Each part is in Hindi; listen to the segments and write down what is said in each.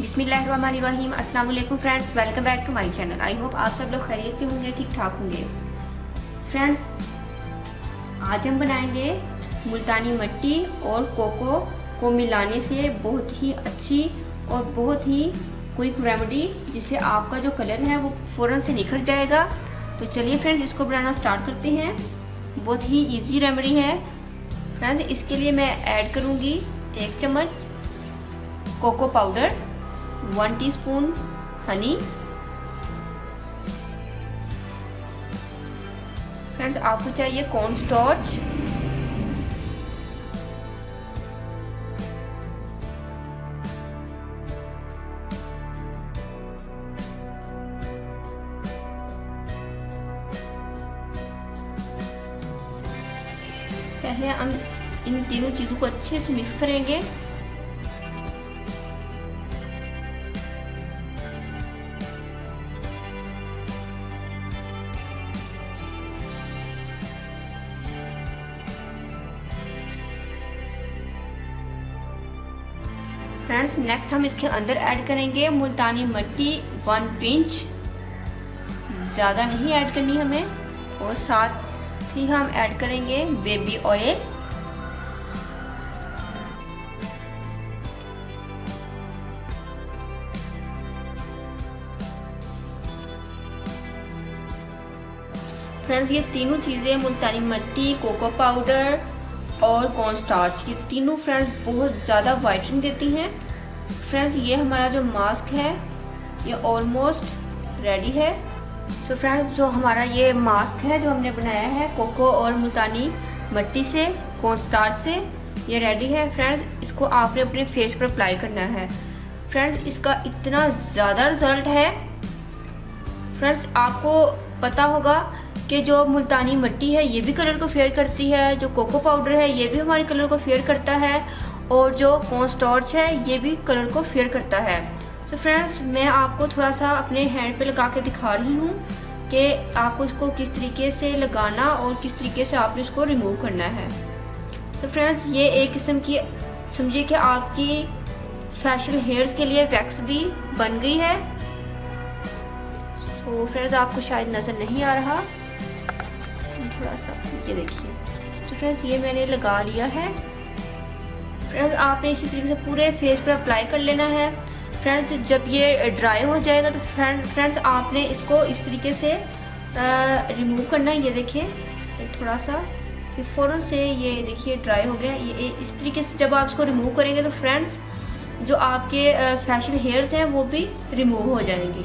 बिस्मिल्लाहिर्रहमानिर्रहीम। अस्सलाम वालेकुम friends, welcome back to my channel. I hope आप सब लोग खैरियत से होंगे, ठीक ठाक होंगे। फ्रेंड्स, आज हम बनाएंगे मुल्तानी मिट्टी और कोको को मिलाने से बहुत ही अच्छी और बहुत ही क्विक रेमेडी, जिससे आपका जो कलर है वो फ़ौरन से निखर जाएगा। तो चलिए फ्रेंड्स, इसको बनाना स्टार्ट करते हैं। बहुत ही इजी रेमेडी है फ्रेंड्स। इसके लिए मैं ऐड करूँगी 1 चम्मच cocoa powder, 1 teaspoon honey. Friends, आपको चाहिए कॉर्न स्टार्च, पहले हम इन तीनों चीज़ों को अच्छे से मिक्स करेंगे। फ्रेंड्स, नेक्स्ट हम इसके अंदर ऐड करेंगे मुल्तानी मिट्टी 1 पिंच, ज़्यादा नहीं ऐड करनी हमें। और साथ ही हम ऐड करेंगे बेबी ऑयल, फ्रेंड्स ये तीनों चीज़ें मुल्तानी मिट्टी, कोको पाउडर और कॉर्न स्टार्च, ये तीनों फ्रेंड्स बहुत ज़्यादा वाइटनिंग देती हैं। फ्रेंड्स, ये हमारा जो मास्क है ये ऑलमोस्ट रेडी है। सो फ्रेंड्स, जो हमारा ये मास्क है जो हमने बनाया है कोको और मुल्तानी मिट्टी से, कॉर्न स्टार्च से, ये रेडी है। फ्रेंड्स, इसको आपने अपने फेस पर अप्लाई करना है। फ्रेंड्स, इसका इतना ज़्यादा रिजल्ट है। फ्रेंड्स, आपको पता होगा कि जो मुल्तानी मिट्टी है ये भी कलर को फेयर करती है, जो कोको पाउडर है ये भी हमारे कलर को फेयर करता है, और जो कॉर्न स्टार्च है ये भी कलर को फेयर करता है। तो फ्रेंड्स, मैं आपको थोड़ा सा अपने हैंड पे लगा के दिखा रही हूँ कि आपको इसको किस तरीके से लगाना और किस तरीके से आपने इसको रिमूव करना है। तो फ्रेंड्स, ये एक किस्म की समझिए कि आपकी फेशियल हेयर्स के लिए वैक्स भी बन गई है। तो फ्रेंड्स, आपको शायद नज़र नहीं आ रहा, थोड़ा सा ये देखिए। तो फ्रेंड्स, ये मैंने लगा लिया है। फ्रेंड्स, आपने इसी तरीके से पूरे फेस पर अप्लाई कर लेना है। फ्रेंड्स, जब ये ड्राई हो जाएगा तो फ्रेंड्स आपने इसको इस तरीके से रिमूव करना है। ये देखिए, थोड़ा सा ये फ़ौरन से ये देखिए ड्राई हो गया। ये इस तरीके से जब आप इसको रिमूव करेंगे तो फ्रेंड्स जो आपके फेशियल हेयर्स हैं वो भी रिमूव हो जाएंगी।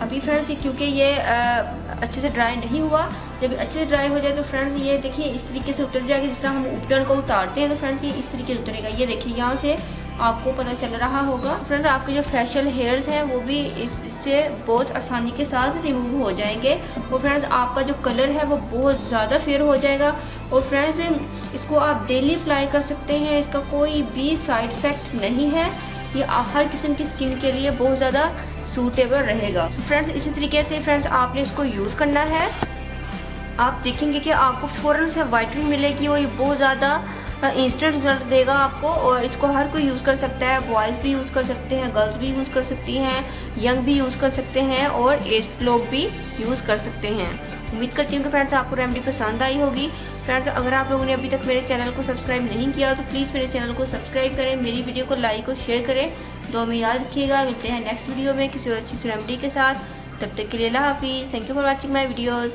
अभी फ्रेंड्स क्योंकि ये अच्छे से ड्राई नहीं हुआ, जब अच्छे से ड्राई हो जाए तो फ्रेंड्स ये देखिए इस तरीके से उतर जाएगी। जिस तरह हम उपकरण को उतारते हैं तो फ्रेंड्स ये इस तरीके से उतरेगा। ये देखिए, यहाँ से आपको पता चल रहा होगा। फ्रेंड्स, आपके जो फेशियल हेयर्स हैं वो भी इससे बहुत आसानी के साथ रिमूव हो जाएंगे। और फ्रेंड्स, आपका जो कलर है वो बहुत ज़्यादा फेयर हो जाएगा। और फ्रेंड्स, इसको आप डेली अप्लाई कर सकते हैं, इसका कोई भी साइड इफ़ेक्ट नहीं है। ये हर किस्म की स्किन के लिए बहुत ज़्यादा सूटेबल रहेगा। तो फ्रेंड्स, इसी तरीके से फ्रेंड्स आपने इसको यूज़ करना है। आप देखेंगे कि आपको फ़ौरन से वाइटनिंग मिलेगी और ये बहुत ज़्यादा इंस्टेंट रिजल्ट देगा आपको। और इसको हर कोई यूज़ कर सकता है, बॉयज़ भी यूज़ कर सकते हैं, गर्ल्स भी यूज़ कर सकती हैं, यंग भी यूज़ कर सकते हैं और एज्ड लोग भी यूज़ कर सकते हैं। उम्मीद करती हूँ कि फ्रेंड्स आपको रेमेडी पसंद आई होगी। फ्रेंड्स, अगर आप लोगों ने अभी तक मेरे चैनल को सब्सक्राइब नहीं किया तो प्लीज़ मेरे चैनल को सब्सक्राइब करें, मेरी वीडियो को लाइक और शेयर करें। दुआ में याद रखिएगा। मिलते हैं नेक्स्ट वीडियो में किसी और अच्छी सी रेमेडी के साथ। तब तक के लिए अल्लाह हाफिज़। Thank you for watching my videos.